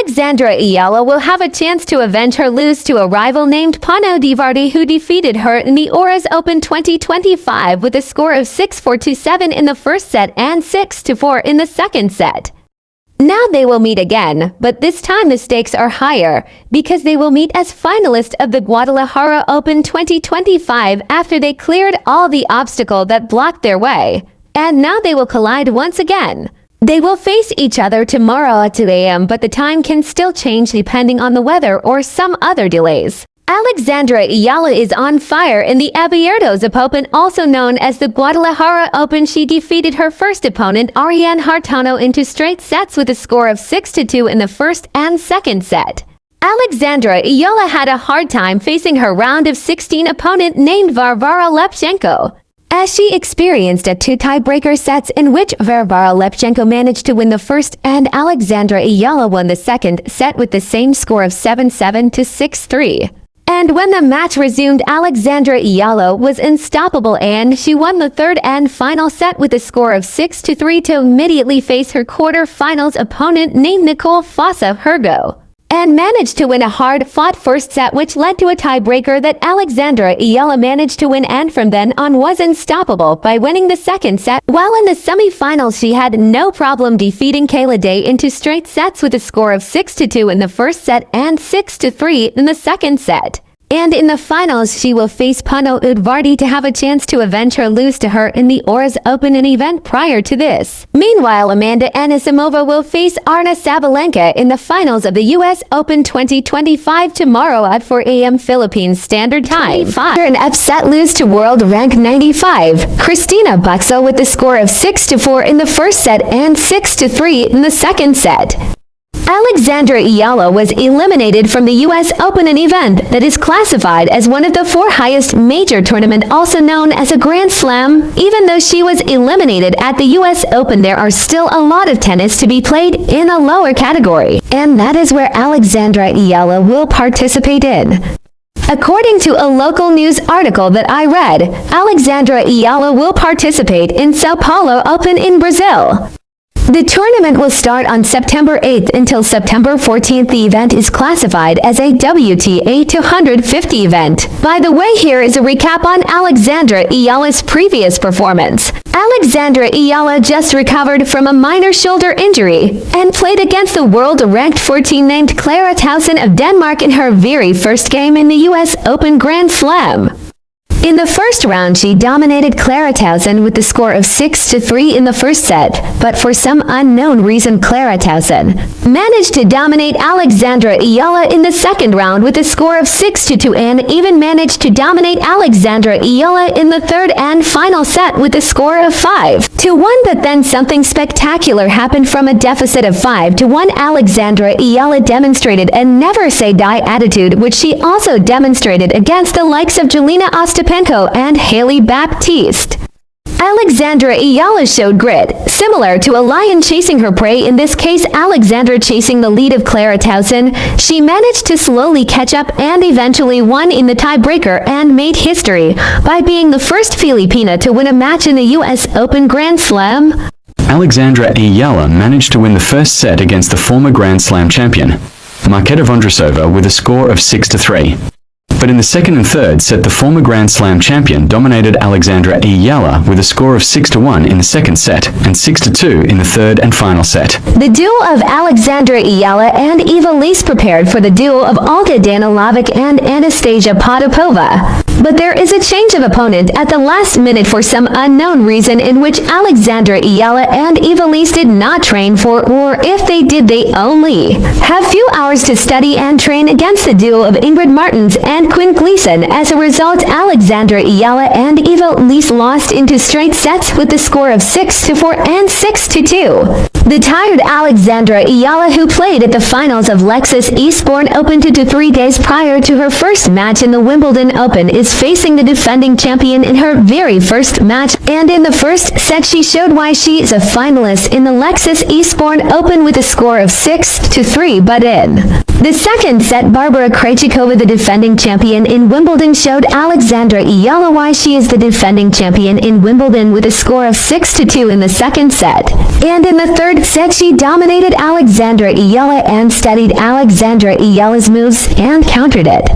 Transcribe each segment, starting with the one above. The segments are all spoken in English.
Alexandra Eala will have a chance to avenge her lose to a rival named Panna udvardy, who defeated her in the US Open 2025 with a score of 6-4 to 7 in the first set and 6-4 in the second set. Now they will meet again, but this time the stakes are higher, because they will meet as finalists of the Guadalajara Open 2025 after they cleared all the obstacles that blocked their way. And now they will collide once again. They will face each other tomorrow at 2 a.m., but the time can still change depending on the weather or some other delays. Alexandra Eala is on fire in the abierto zapopan, also known as the Guadalajara Open. She defeated her first opponent, Ariane Hartano, into straight sets with a score of 6-2 in the first and second set. Alexandra Eala had a hard time facing her round of 16 opponent named Varvara Lepchenko, as she experienced 2 tiebreaker sets in which Varvara Lepchenko managed to win the first and Alexandra Eala won the second set with the same score of 7-7 to 6-3. And when the match resumed, Alexandra Eala was unstoppable and she won the third and final set with a score of 6-3 to immediately face her quarter-finals opponent named Nicole Fossa Hergo, and managed to win a hard-fought first set, which led to a tiebreaker that Alexandra Eala managed to win, and from then on was unstoppable by winning the second set. While in the semifinals, she had no problem defeating Kayla Day into straight sets with a score of 6-2 in the first set and 6-3 in the second set. And in the finals, she will face Panna udvardy to have a chance to avenge her lose to her in the US Open, an event prior to this. Meanwhile, Amanda Anisimova will face Arna Sabalenka in the finals of the US Open 2025 tomorrow at 4 a.m. Philippines Standard Time. An upset lose to world rank 95, Christina Buxo, with the score of 6-4 in the first set and 6-3 in the second set. Alexandra Eala was eliminated from the US Open, an event that is classified as one of the 4 highest major tournaments, also known as a Grand Slam. Even though she was eliminated at the US Open, there are still a lot of tennis to be played in a lower category, and that is where Alexandra Eala will participate in. According to a local news article that I read, Alexandra Eala will participate in Sao Paulo Open in Brazil. The tournament will start on September 8th until September 14th. The event is classified as a WTA 250 event. By the way, here is a recap on Alexandra Eala's previous performance. Alexandra Eala just recovered from a minor shoulder injury and played against the world-ranked 14 named Clara Tauson of Denmark in her very first game in the US Open Grand Slam. In the first round, she dominated Clara Tauson with the score of 6-3 in the first set, but for some unknown reason, Clara Tauson managed to dominate Alexandra Eala in the second round with a score of 6-2, and even managed to dominate Alexandra Eala in the third and final set with a score of 5-1. But then something spectacular happened. From a deficit of 5-1, Alexandra Eala demonstrated a never-say-die attitude, which she also demonstrated against the likes of Jelena Ostapenko and Haley Baptiste. Alexandra Eala showed grit, similar to a lion chasing her prey. In this case, Alexandra chasing the lead of Clara Tauson. She managed to slowly catch up and eventually won in the tiebreaker and made history by being the first Filipina to win a match in the US Open Grand Slam. Alexandra Eala managed to win the first set against the former Grand Slam champion, Marketa Vondrousova, with a score of 6-3. But in the second and third set, the former Grand Slam champion dominated Alexandra Eala with a score of 6-1 in the second set and 6-2 in the third and final set. The duo of Alexandra Eala and Ivelisse prepared for the duo of Olga Danilovic and Anastasia Potapova. But there is a change of opponent at the last minute for some unknown reason, in which Alexandra Eala and Ivelisse did not train for, or if they did, they only have few hours to study and train against the duo of Ingrid Martens and Quinn Gleason. As a result, Alexandra Eala and Ivelisse lost into straight sets with the score of 6-4 and 6-2. The tired Alexandra Eala, who played at the finals of Lexus Eastbourne Open 2 to 3 days prior to her first match in the Wimbledon Open, is facing the defending champion in her very first match, and in the first set she showed why she is a finalist in the Lexus Eastbourne Open with a score of 6-3, but in The second set, Barbara Krejcikova, the defending champion in Wimbledon, showed Alexandra Eala why she is the defending champion in Wimbledon with a score of 6-2 in the second set. And in the third set, she dominated Alexandra Eala and studied Alexandra Eala's moves and countered it.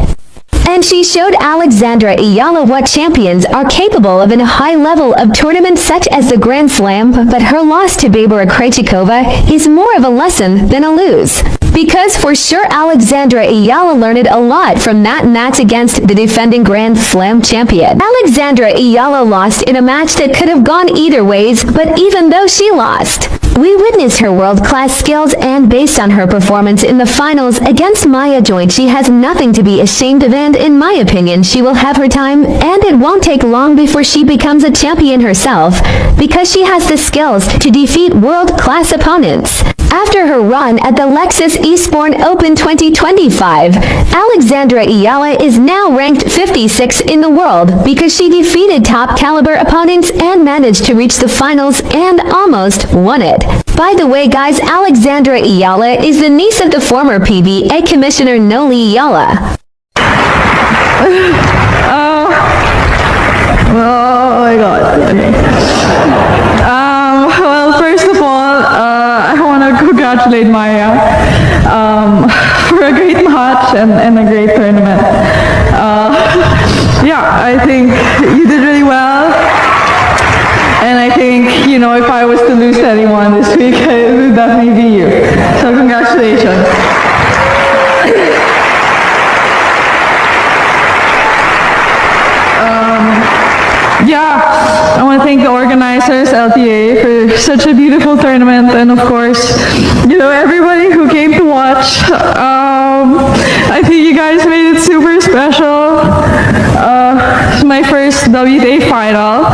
And she showed Alexandra Eala what champions are capable of in a high level of tournaments such as the Grand Slam, but her loss to Barbara Krejcikova is more of a lesson than a lose. Because for sure Alexandra Eala learned a lot from that match against the defending Grand Slam champion. Alexandra Eala lost in a match that could have gone either ways, but even though she lost, we witnessed her world-class skills, and based on her performance in the finals against Maya Joint, she has nothing to be ashamed of, and in my opinion, she will have her time, and it won't take long before she becomes a champion herself, because she has the skills to defeat world-class opponents. After her run at the Lexus Eastbourne Open 2025, Alexandra Eala is now ranked 56 in the world because she defeated top-caliber opponents and managed to reach the finals and almost won it. By the way, guys, Alexandra Eala is the niece of the former PBA commissioner Noli Eala. Oh my God. Okay. Well, first of all, I want to congratulate Maya for a great match and a great tournament. Yeah, I think you did really well. And I think, you know, if I was to lose to anyone this week, it would definitely be you. So congratulations. Yeah, I want to thank the organizers, LTA, for such a beautiful tournament, and of course, you know, everybody who came to watch. I think you guys made it super special. It's my first WTA final.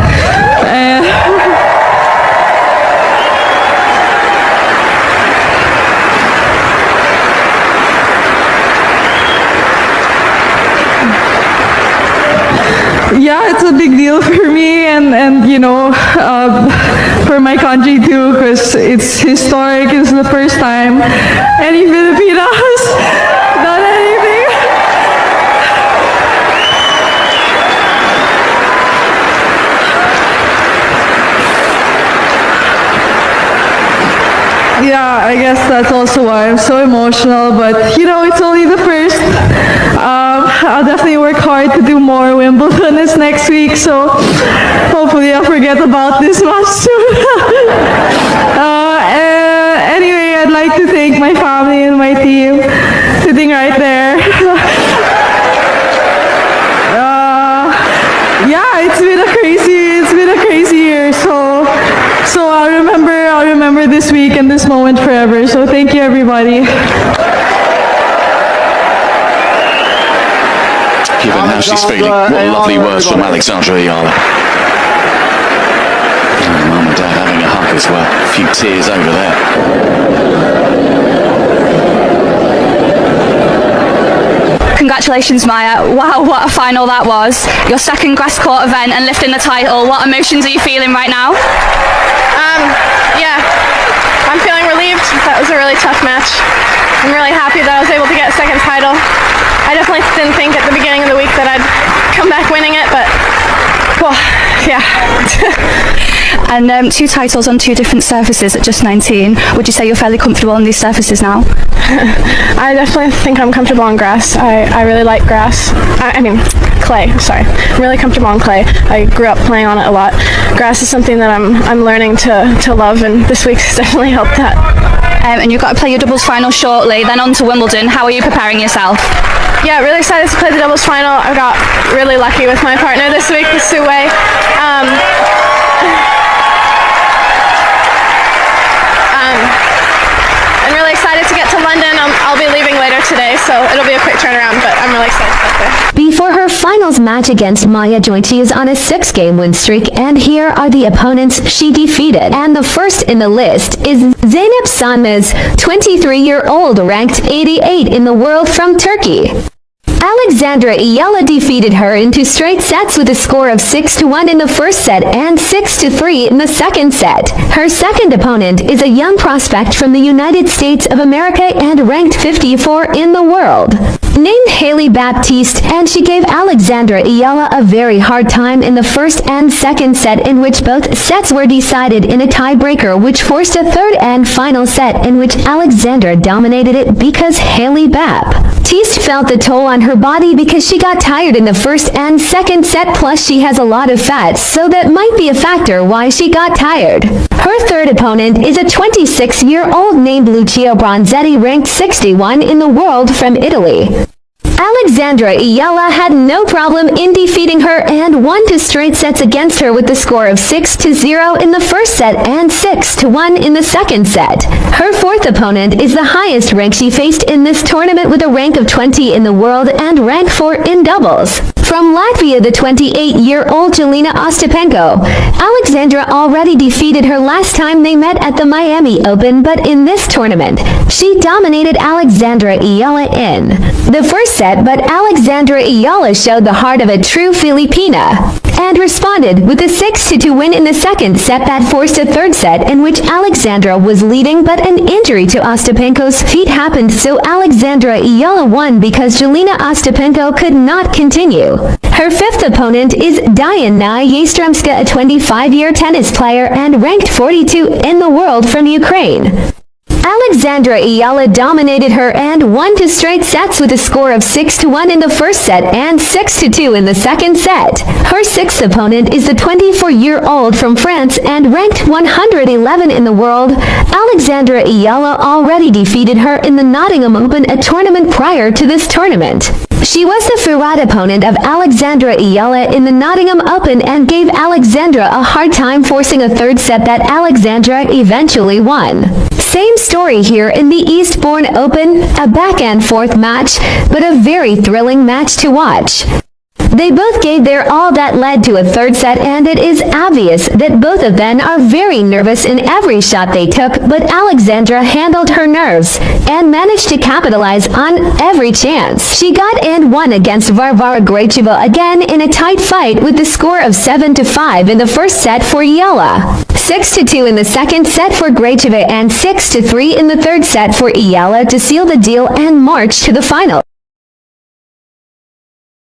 Yeah, it's a big deal for me, and you know, for my country too, because it's historic. It's the first time any Filipina has done anything. Yeah, I guess that's also why I'm so emotional, but you know, it's only the first. I'll definitely work hard to do more Wimbledon this next week, so hopefully I'll forget about this match soon. Anyway, I'd like to thank my family and my team sitting right there. Yeah, it's been a crazy year, so I'll remember this week and this moment forever. So thank you, everybody. Given how she's feeling, what lovely words from Alexandra Eala. Mum and Dad having a hug as well. A few tears over there. Congratulations, Maya. Wow, what a final that was. Your second grass court event and lifting the title. What emotions are you feeling right now? Yeah, I'm feeling relieved. That was a really tough match. I'm really happy that I was able to get a second title. I definitely didn't think at the beginning of the week that I'd come back winning it, but, well, yeah. And 2 titles on 2 different surfaces at just 19. Would you say you're fairly comfortable on these surfaces now? I definitely think I'm comfortable on grass. I really like grass. I mean, clay, sorry. I'm really comfortable on clay. I grew up playing on it a lot. Grass is something that I'm learning to love, and this week's definitely helped that. And you've got to play your doubles final shortly, then on to Wimbledon. How are you preparing yourself? Yeah, really excited to play the doubles final. I got really lucky with my partner this week, with Sue Wei. I'm really excited to get to London. I'll be leaving later today, so it'll be a quick turnaround, but I'm really excited to get there. Before her finals match against Maya Joint, she is on a 6-game win streak, and here are the opponents she defeated. And the first in the list is Zeynep Sanmez, 23-year-old, ranked 88 in the world from Turkey. Alexandra Eala defeated her in 2 straight sets with a score of 6-1 in the first set and 6-3 in the second set. Her second opponent is a young prospect from the United States of America and ranked 54 in the world, named Haley Baptiste, and she gave Alexandra Eala a very hard time in the first and second set, in which both sets were decided in a tiebreaker, which forced a third and final set in which Alexandra dominated it because Haley Baptiste felt the toll on her body because she got tired in the first and second set, plus she has a lot of fat, so that might be a factor why she got tired. Her third opponent is a 26-year-old named Lucio Bronzetti, ranked 61 in the world, from Italy. Alexandra Eala had no problem in defeating her and won 2 straight sets against her with the score of 6-0 in the first set and 6-1 in the second set. Her fourth opponent is the highest rank she faced in this tournament, with a rank of 20 in the world and rank 4 in doubles. From Latvia, the 28-year-old Jelena Ostapenko. Alexandra already defeated her last time they met at the Miami Open, but in this tournament, she dominated Alexandra Eala in the first set, but Alexandra Eala showed the heart of a true Filipina and responded with a 6-2 win in the second set that forced a third set in which Alexandra was leading, but an injury to Ostapenko's feet happened, so Alexandra Eala won because Jelena Ostapenko could not continue. Her fifth opponent is Diana Yastremska, a 25-year tennis player and ranked 42 in the world, from Ukraine. Alexandra Eala dominated her and won 2 straight sets with a score of 6-1 in the first set and 6-2 in the second set. Her sixth opponent is the 24-year-old from France and ranked 111 in the world. Alexandra Eala already defeated her in the Nottingham Open, a tournament prior to this tournament. She was the third opponent of Alexandra Eala in the Nottingham Open and gave Alexandra a hard time, forcing a third set that Alexandra eventually won. Same story here in the Eastbourne Open, a back-and-forth match, but a very thrilling match to watch. They both gave their all that led to a third set, and it is obvious that both of them are very nervous in every shot they took, but Alexandra handled her nerves and managed to capitalize on every chance. She got and won against Varvara Gracheva again in a tight fight with the score of 7-5 in the first set for Eala, 6-2 in the second set for Gracheva, and 6-3 in the third set for Eala to seal the deal and march to the final.